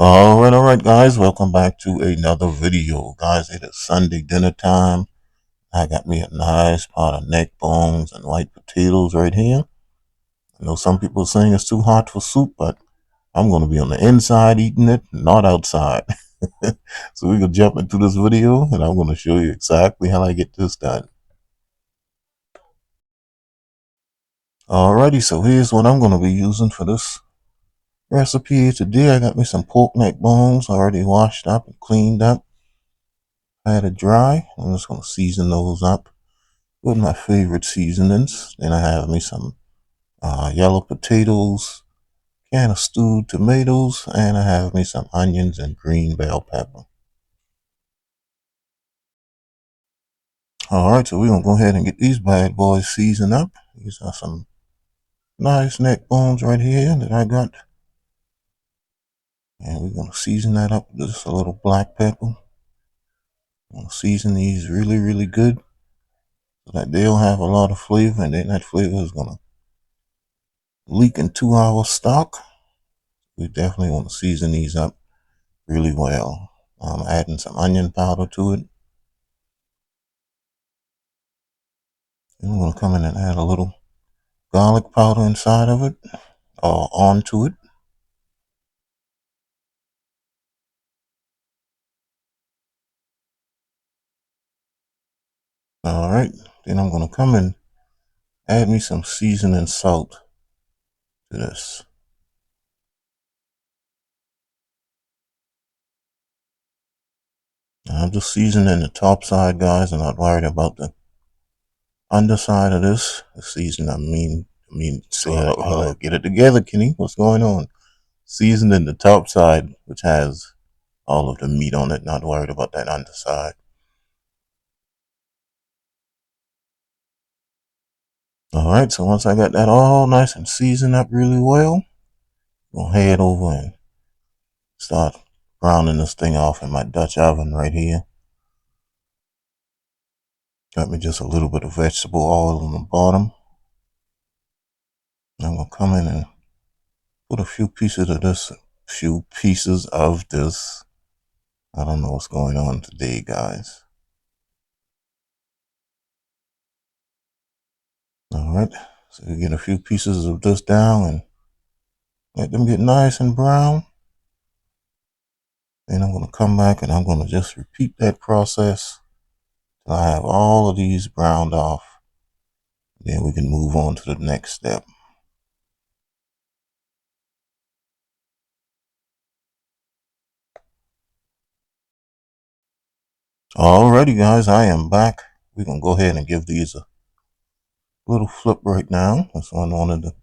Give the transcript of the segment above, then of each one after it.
All right, guys. Welcome back to another video, guys. It is Sunday dinner time. I got me a nice pot of neck bones and white potatoes right here. I know some people are saying it's too hot for soup, but I'm going to be on the inside eating it, not outside. So we can jump into this video, and I'm going to show you exactly how I get this done. Alrighty, so here's what I'm going to be using for this recipe today. I got me some pork neck bones already washed up and cleaned up. I had it dry. I'm just going to season those up with my favorite seasonings. Then I have me some yellow potatoes, can of stewed tomatoes, and I have me some onions and green bell pepper. Alright, so we're going to go ahead and get these bad boys seasoned up. These are some nice neck bones right here that I got. And we're going to season that up with just a little black pepper. I'm going to season these really, really good so that they'll have a lot of flavor, and then that flavor is going to leak into our stock. We definitely want to season these up really well. I'm adding some onion powder to it. And I'm going to come in and add a little garlic powder inside of it, or onto it. All right, then I'm going to come and add me some seasoning salt to this. Now, I'm just seasoning the top side, guys. I'm not worried about the underside of this. The season, get it together, Kenny. What's going on? Seasoning the top side, which has all of the meat on it. Not worried about that underside. All right, so once I got that all nice and seasoned up really well, we'll head over and start browning this thing off in my Dutch oven right here. Got me just a little bit of vegetable oil on the bottom. I'm gonna come in and put a few pieces of this. I don't know what's going on today, guys. All right, so we get a few pieces of this down and let them get nice and brown. Then I'm gonna come back and I'm gonna just repeat that process till I have all of these browned off. Then we can move on to the next step. Alrighty, guys, I am back. We're gonna go ahead and give these a little flip right now. This one wanted to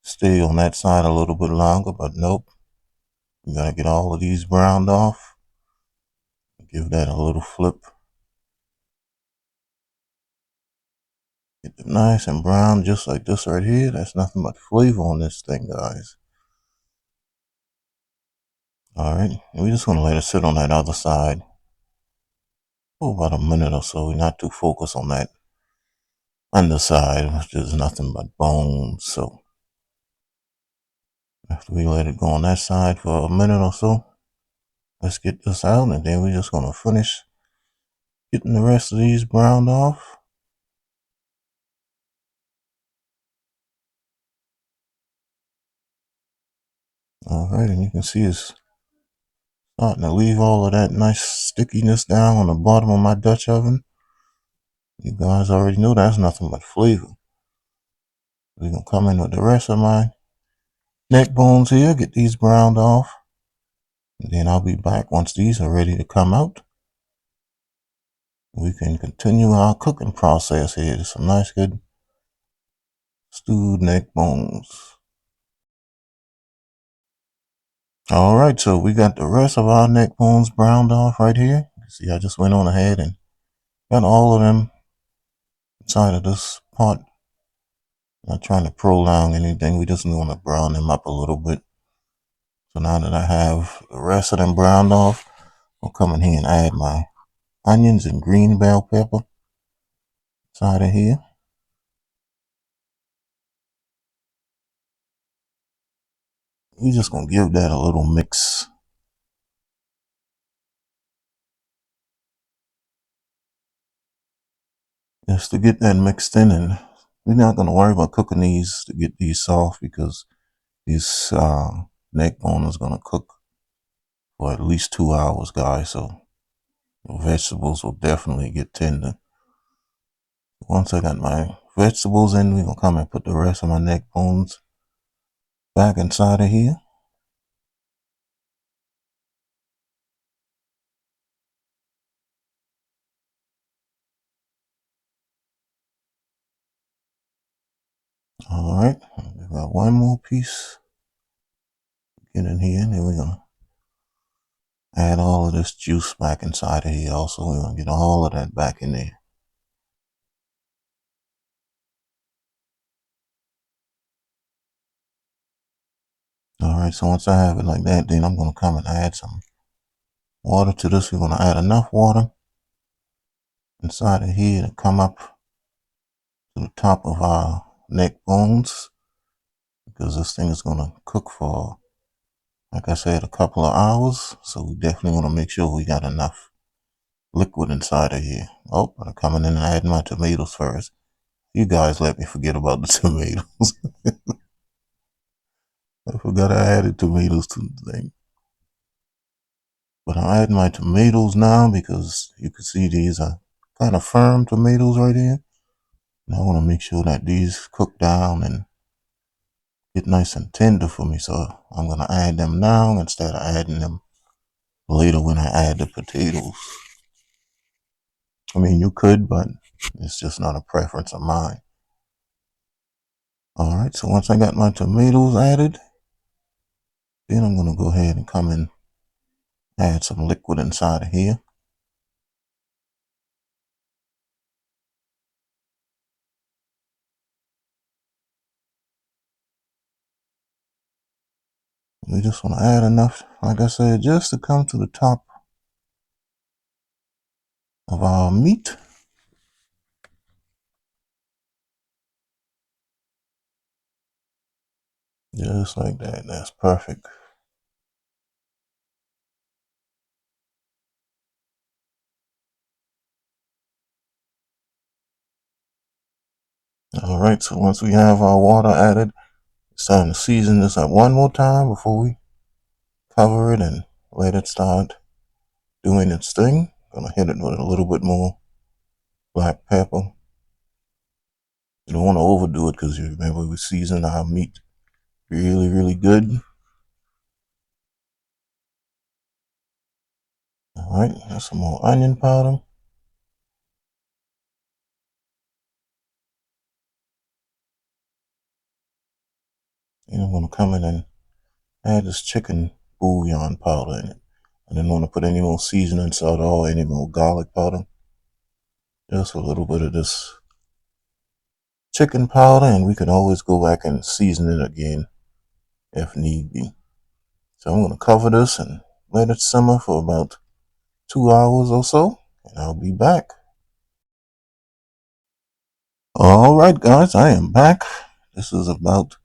stay on that side a little bit longer, but nope. We gotta get all of these browned off. Give that a little flip. Get them nice and brown just like this right here. That's nothing but flavor on this thing, guys. Alright, we're just gonna let it sit on that other side for about a minute or so. We're not too focused on that underside, which is nothing but bones. So after we let it go on that side for a minute or so, let's get this out, and then we're just gonna finish getting the rest of these browned off. Alright, and you can see it's starting to leave all of that nice stickiness down on the bottom of my Dutch oven. You guys already know that's nothing but flavor. We're gonna come in with the rest of my neck bones here, get these browned off, and then I'll be back once these are ready to come out. We can continue our cooking process here. Some nice good stewed neck bones. Alright, so we got the rest of our neck bones browned off right here. See, I just went on ahead and got all of them inside of this pot. Not trying to prolong anything. We just want to brown them up a little bit. So now that I have the rest of them browned off, I'll come in here and add my onions and green bell pepper inside of here. we're just gonna give that a little mix. Just to get that mixed in, and we're not gonna worry about cooking these to get these soft because these neck bone is gonna cook for at least 2 hours, guys. So the vegetables will definitely get tender. Once I got my vegetables in, we're gonna come and put the rest of my neck bones back inside of here. All right, we got one more piece. Get in here, and then we're gonna add all of this juice back inside of here. Also, we're gonna get all of that back in there. All right, so once I have it like that, then I'm gonna come and add some water to this. We're gonna add enough water inside of here to come up to the top of our neck bones because this thing is gonna cook for, like I said, a couple of hours. So we definitely want to make sure we got enough liquid inside of here. Oh, I'm coming in and adding my tomatoes first. You guys let me forget about the tomatoes. I forgot I added tomatoes to the thing. But I'm adding my tomatoes now because you can see these are kind of firm tomatoes right here. And I want to make sure that these cook down and get nice and tender for me. So I'm going to add them now instead of adding them later when I add the potatoes. I mean, you could, but it's just not a preference of mine. All right, so once I got my tomatoes added, then I'm going to go ahead and come and add some liquid inside of here. We just want to add enough, like I said, just to come to the top of our meat. Just like that. That's perfect. All right, so once we have our water added, it's time to season this up one more time before we cover it and let it start doing its thing. Gonna hit it with a little bit more black pepper. You don't want to overdo it because you remember we seasoned our meat really, really good. All right, that's some more onion powder. And I'm gonna come in and add this chicken bouillon powder in it. I didn't want to put any more seasoning salt or any more garlic powder. Just a little bit of this chicken powder, and we can always go back and season it again if need be. So I'm going to cover this and let it simmer for about 2 hours or so, and I'll be back. All right, guys, I am back. This is about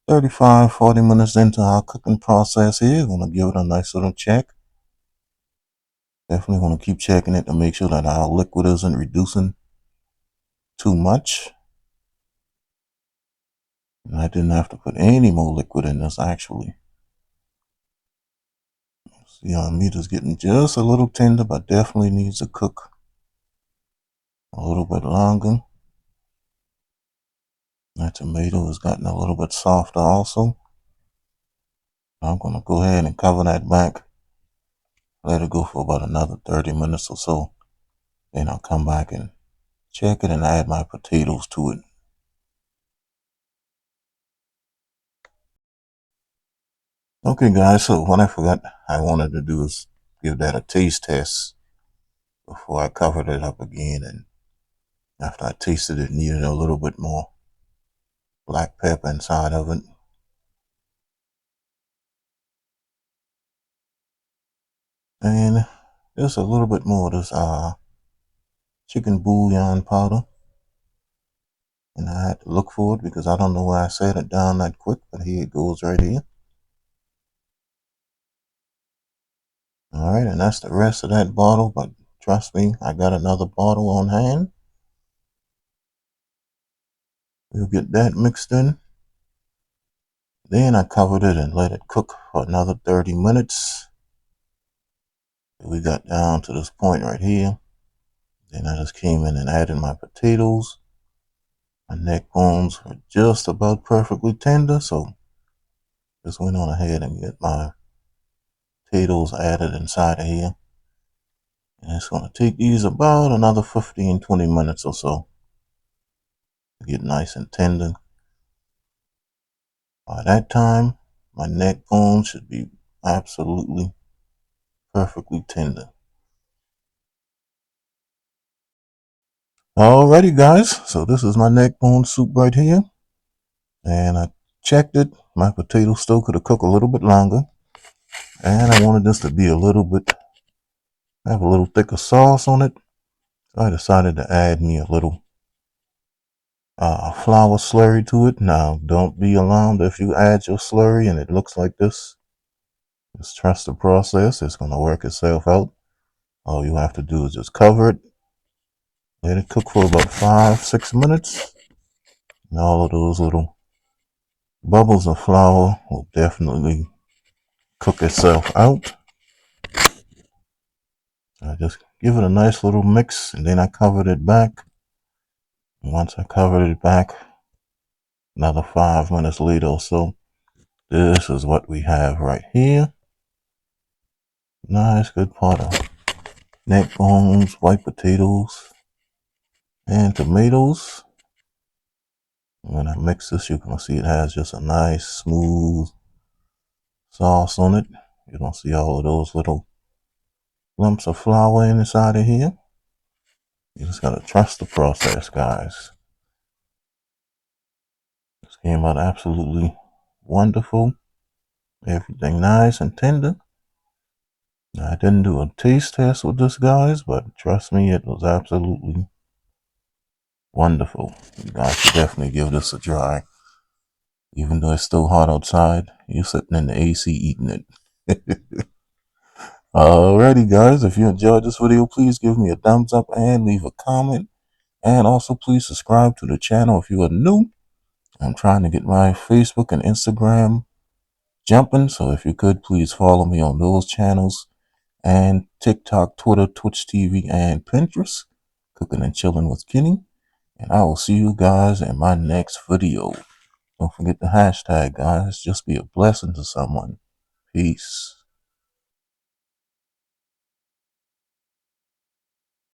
35-40 minutes into our cooking process here. I'm going to give it a nice little check. Definitely want to keep checking it to make sure that our liquid isn't reducing too much. And I didn't have to put any more liquid in this actually. See, our meat is getting just a little tender, but definitely needs to cook a little bit longer. That tomato has gotten a little bit softer also. I'm going to go ahead and cover that back. Let it go for about another 30 minutes or so. Then I'll come back and check it and add my potatoes to it. Okay, guys, so what I forgot I wanted to do is give that a taste test before I covered it up again. And after I tasted it, needed a little bit more black pepper inside of it. And just a little bit more of this chicken bouillon powder. And I had to look for it because I don't know why I set it down that quick, but here it goes right here. All right, and that's the rest of that bottle, but trust me, I got another bottle on hand. We'll get that mixed in. Then I covered it and let it cook for another 30 minutes. We got down to this point right here. Then I just came in and added my potatoes. My neck bones were just about perfectly tender, so just went on ahead and get my potatoes added inside of here. And it's going to take these about another 15-20 minutes or so to get nice and tender. By that time, my neck bones should be absolutely perfectly tender. Alrighty guys, so this is my neck bone soup right here. And I checked it. My potato still could have cooked a little bit longer. And I wanted this to be a little bit, have a little thicker sauce on it. So I decided to add me a little flour slurry to it. Now, don't be alarmed if you add your slurry and it looks like this. Just trust the process. It's going to work itself out. All you have to do is just cover it. Let it cook for about 5-6 minutes. And all of those little bubbles of flour will definitely cook itself out. I just give it a nice little mix, and then I covered it back. And once I covered it back, another 5 minutes later or so, this is what we have right here. Nice good pot of neck bones, white potatoes, and tomatoes. When I mix this, you can see it has just a nice smooth sauce on it. You don't see all of those little lumps of flour inside of here. You just gotta trust the process, guys. This came out absolutely wonderful. Everything nice and tender. I didn't do a taste test with this, guys, but trust me, it was absolutely wonderful. You guys should definitely give this a try. Even though it's still hot outside, you're sitting in the AC eating it. Alrighty, guys, if you enjoyed this video, please give me a thumbs up and leave a comment. And also, please subscribe to the channel if you are new. I'm trying to get my Facebook and Instagram jumping, so if you could, please follow me on those channels. And TikTok, Twitter, Twitch TV, and Pinterest. Cooking and Chilling with Kenny. And I will see you guys in my next video. Don't forget the hashtag, guys. Just be a blessing to someone. Peace.